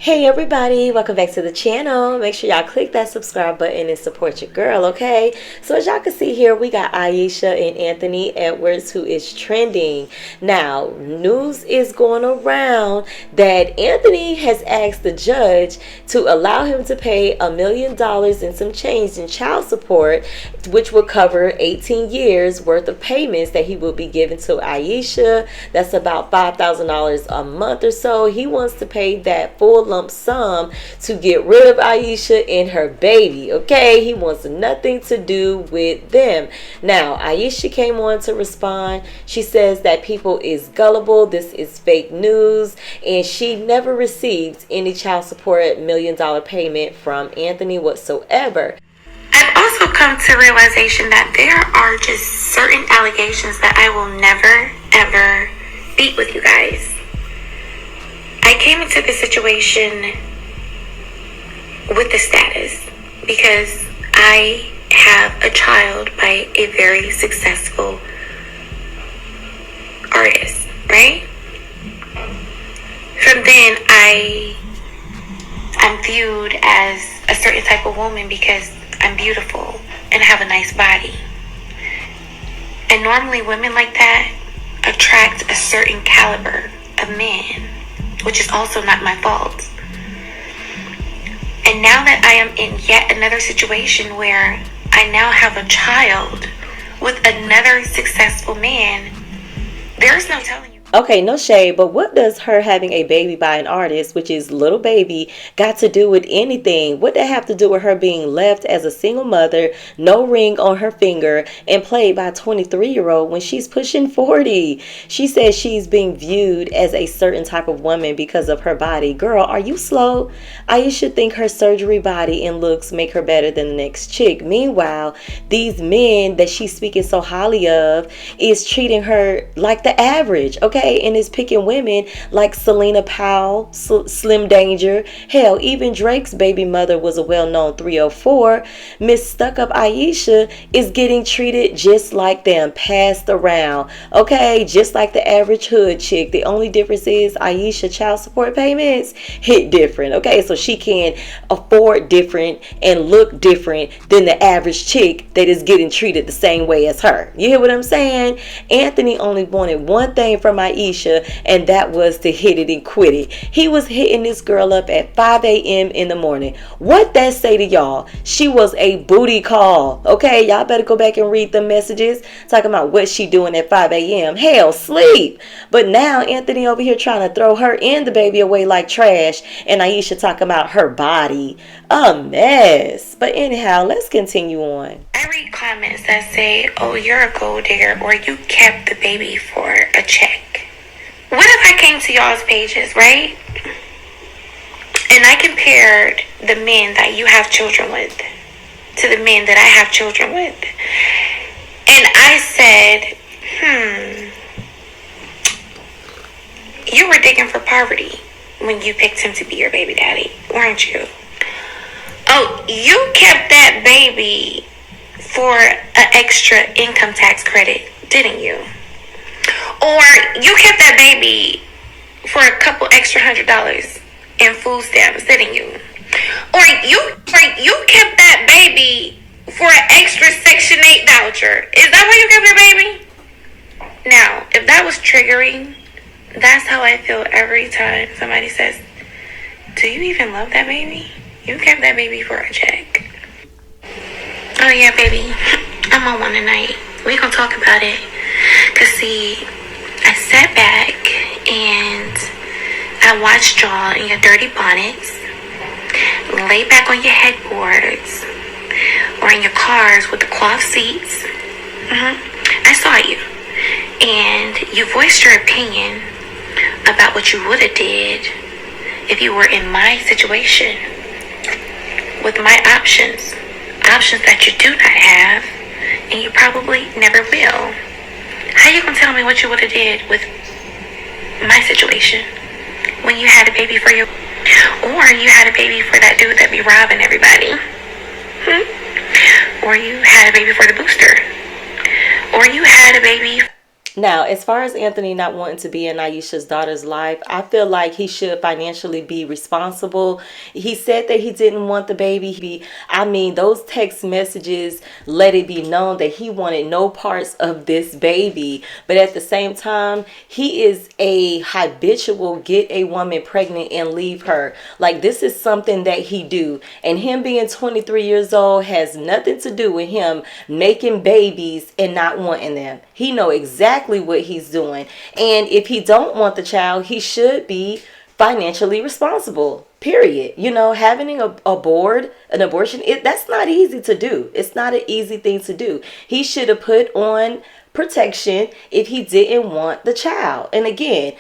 Hey everybody, welcome back to the channel. Make sure y'all click that subscribe button and support your girl, okay? So as y'all can see here, we got Ayesha and Anthony Edwards, who is trending. Now, news is going around that Anthony has asked the judge to allow him to pay $1 million and some change in child support, which will cover 18 years worth of payments that he will be giving to Ayesha. That's about $5,000 a month or so. He wants to pay that full lump sum to get rid of Ayesha and her baby, okay? He wants nothing to do with them. Now, Ayesha came on to respond. She says that people is gullible, this is fake news, and she never received any child support $1 million payment from Anthony whatsoever. I've also come to realization that there are just certain allegations that I will never, ever beat with you guys. I came into this situation with the status because I have a child by a very successful artist, right? From then, I'm viewed as a certain type of woman because I'm beautiful and have a nice body. And normally women like that attract a certain caliber of men, which is also not my fault. And now that I am in yet another situation where I now have a child with another successful man, there's no telling you. Okay, no shade, but what does her having a baby by an artist, which is Little Baby, got to do with anything? What that have to do with her being left as a single mother, no ring on her finger, and played by a 23-year-old when she's pushing 40? She says she's being viewed as a certain type of woman because of her body. Girl, are you slow? Ayesha think her surgery body and looks make her better than the next chick. Meanwhile, these men that she's speaking so highly of is treating her like the average, okay? And is picking women like Selena Powell, Slim Danger. Hell, even Drake's baby mother was a well-known 304. Miss Stuck-Up Ayesha is getting treated just like them, passed around, okay? Just like the average hood chick. The only difference is Ayesha child support payments hit different, okay? So she can afford different and look different than the average chick that is getting treated the same way as her. You hear what I'm saying? Anthony only wanted one thing from Ayesha, and that was to hit it and quit it. He was hitting this girl up at 5 a.m. in the morning. What that say to y'all? She was a booty call, okay? Y'all better go back and read the messages talking about what she doing at 5 a.m. Hell, sleep. But now Anthony over here trying to throw her and the baby away like trash, and Ayesha talking about her body. A mess. But anyhow, let's continue on. I read comments that say, oh, you're a gold digger, or you kept the baby for a check. What if I came to y'all's pages, right? And I compared the men that you have children with to the men that I have children with. And I said, you were digging for poverty when you picked him to be your baby daddy, weren't you? Oh, you kept that baby for an extra income tax credit, didn't you? Or you kept that baby for a couple extra $100 in food stamps, didn't you? Or you kept that baby for an extra Section 8 voucher. Is that why you kept your baby? Now, if that was triggering, that's how I feel every time somebody says, do you even love that baby? You kept that baby for a check. Oh yeah, baby, I'm on one tonight. We gonna talk about it. Cause see, I sat back and I watched y'all in your dirty bonnets, lay back on your headboards, or in your cars with the cloth seats. I saw you, and you voiced your opinion about what you would have did if you were in my situation, with my options that you do not have, and you probably never will. How you gonna tell me what you would have did with my situation when you had a baby for your, or you had a baby for that dude that be robbing everybody, or you had a baby for the booster, or you had a baby. Now, as far as Anthony not wanting to be in Ayesha's daughter's life, I feel like he should financially be responsible. He said that he didn't want the baby. I mean, those text messages let it be known that he wanted no parts of this baby. But at the same time, he is a habitual get a woman pregnant and leave her. Like, this is something that he do. And him being 23 years old has nothing to do with him making babies and not wanting them. He know exactly what he's doing. And if he don't want the child, he should be financially responsible. Period. You know, having an abortion, that's not easy to do. It's not an easy thing to do. He should have put on protection if he didn't want the child. And again,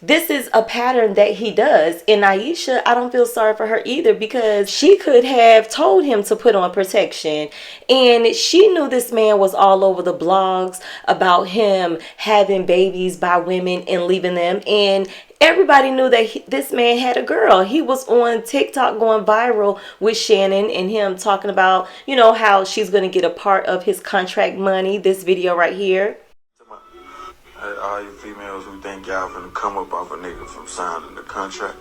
this is a pattern that he does. And Ayesha, I don't feel sorry for her either, because she could have told him to put on protection. And she knew this man was all over the blogs about him having babies by women and leaving them. And everybody knew that this man had a girl. He was on TikTok going viral with Shannon and him talking about, you know, how she's going to get a part of his contract money. This video right here. All you females who think y'all finna come up off a nigga from signing the contract,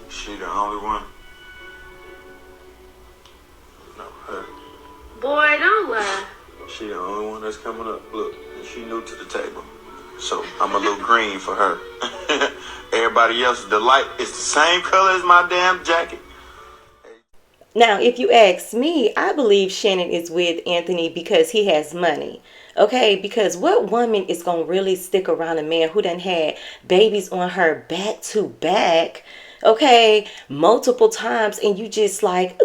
she the only one? No, her. Boy, don't lie. She the only one that's coming up. Look, she new to the table, so I'm a little green for her. Everybody else, the light is the same color as my damn jacket. Now, if you ask me, I believe Shannon is with Anthony because he has money. Okay, because what woman is going to really stick around a man who done had babies on her back to back, okay, multiple times, and you just like,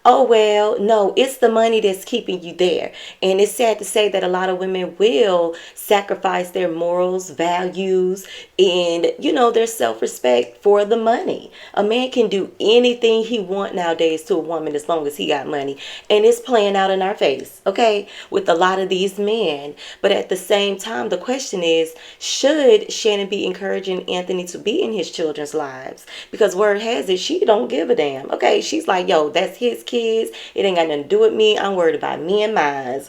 oh, well, no, it's the money that's keeping you there. And it's sad to say that a lot of women will sacrifice their morals, values, and, you know, their self-respect for the money. A man can do anything he want nowadays to a woman as long as he got money. And it's playing out in our face, okay, with a lot of these men. But at the same time, the question is, should Shannon be encouraging Anthony to be in his children's lives? Because word has it, she don't give a damn. Okay, she's like, yo, that's his kids. It ain't got nothing to do with me. I'm worried about me and mine.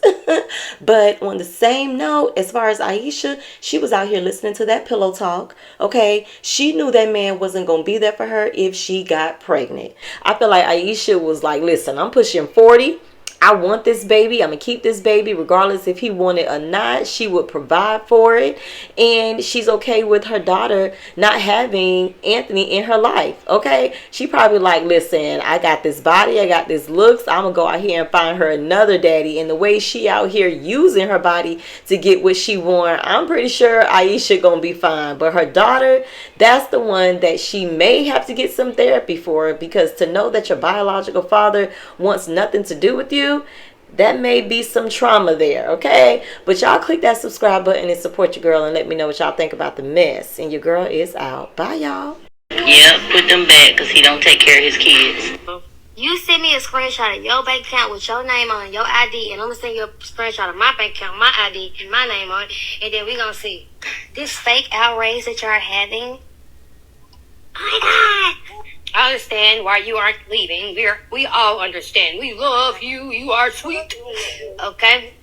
But on the same note, as far as Ayesha, she was out here listening to that pillow talk. Okay, she knew that man wasn't gonna be there for her if she got pregnant. I feel like Ayesha was like, listen, I'm pushing 40. I want this baby. I'm going to keep this baby regardless if he wanted or not. She would provide for it. And she's okay with her daughter not having Anthony in her life. Okay. She probably like, listen, I got this body. I got this looks. I'm going to go out here and find her another daddy. And the way she out here using her body to get what she want, I'm pretty sure Ayesha going to be fine. But her daughter, that's the one that she may have to get some therapy for, because to know that your biological father wants nothing to do with you, that may be some trauma there, okay? But y'all click that subscribe button and support your girl and let me know what y'all think about the mess. And your girl is out. Bye, y'all. Yeah, put them back because he don't take care of his kids. You send me a screenshot of your bank account with your name on your ID, and I'm going to send you a screenshot of my bank account, my ID, and my name on it, and then we're going to see this fake outrage that you're having. Oh, my God. I understand why you aren't leaving. We all understand. We love you. You are sweet. Okay?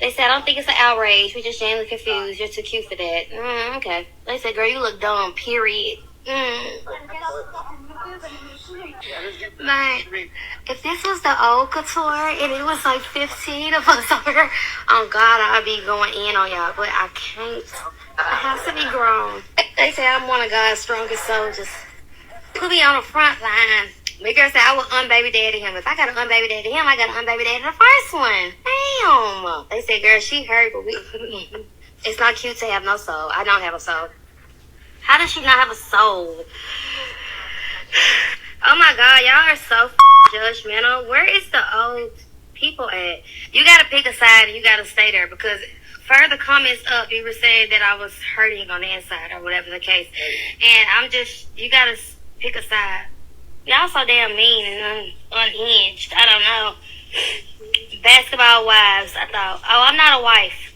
They said, I don't think it's an outrage. We're just genuinely confused. You're too cute for that. Okay. They said, girl, you look dumb, period. Man, if this was the old couture and it was like 15 of us over here, oh God, I'd be going in on y'all. But I can't. I have to be grown. They say I'm one of God's strongest soldiers. Put me on the front line. My girl said I will unbaby daddy him. If I got to unbaby daddy him, I got to unbaby daddy the first one. Damn. They said, girl, she hurt, but it's not cute to have no soul. I don't have a soul. How does she not have a soul? Oh my God, y'all are so judgmental. Where is the old people at? You got to pick a side and you got to stay there, because further comments up, you were saying that I was hurting on the inside or whatever the case. And you got to pick a side. Y'all so damn mean and unhinged. I don't know. Basketball wives, I thought. Oh, I'm not a wife.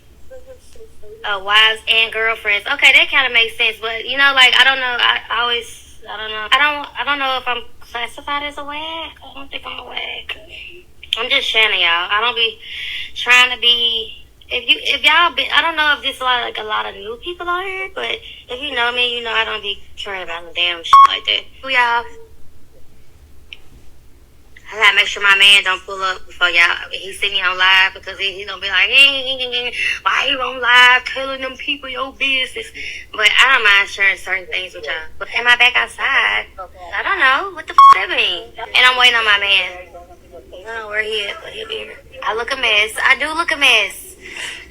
Wives and girlfriends. Okay, that kind of makes sense. But, you know, like, I don't know. I don't know. I don't know if I'm classified as a wag. I don't think I'm a wag. I'm just Shannon, y'all. I don't be trying to be if y'all been, I don't know if this is like a lot of new people on here, but if you know me, you know I don't be caring about no damn shit like that. Y'all, I gotta make sure my man don't pull up before y'all. He see me on live because he gonna be like, why you on live telling them people your business? But I don't mind sharing certain things with y'all. But am I back outside? I don't know what the that mean. And I'm waiting on my man. I don't know where he is, but he'll be here. I look a mess. I do look a mess.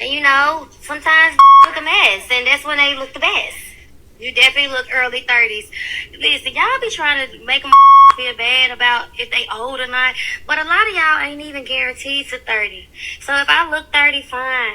And you know, sometimes look a mess, and that's when they look the best. You definitely look early 30s. Listen, y'all be trying to make them feel bad about if they old or not, but a lot of y'all ain't even guaranteed to 30. So if I look 30, fine.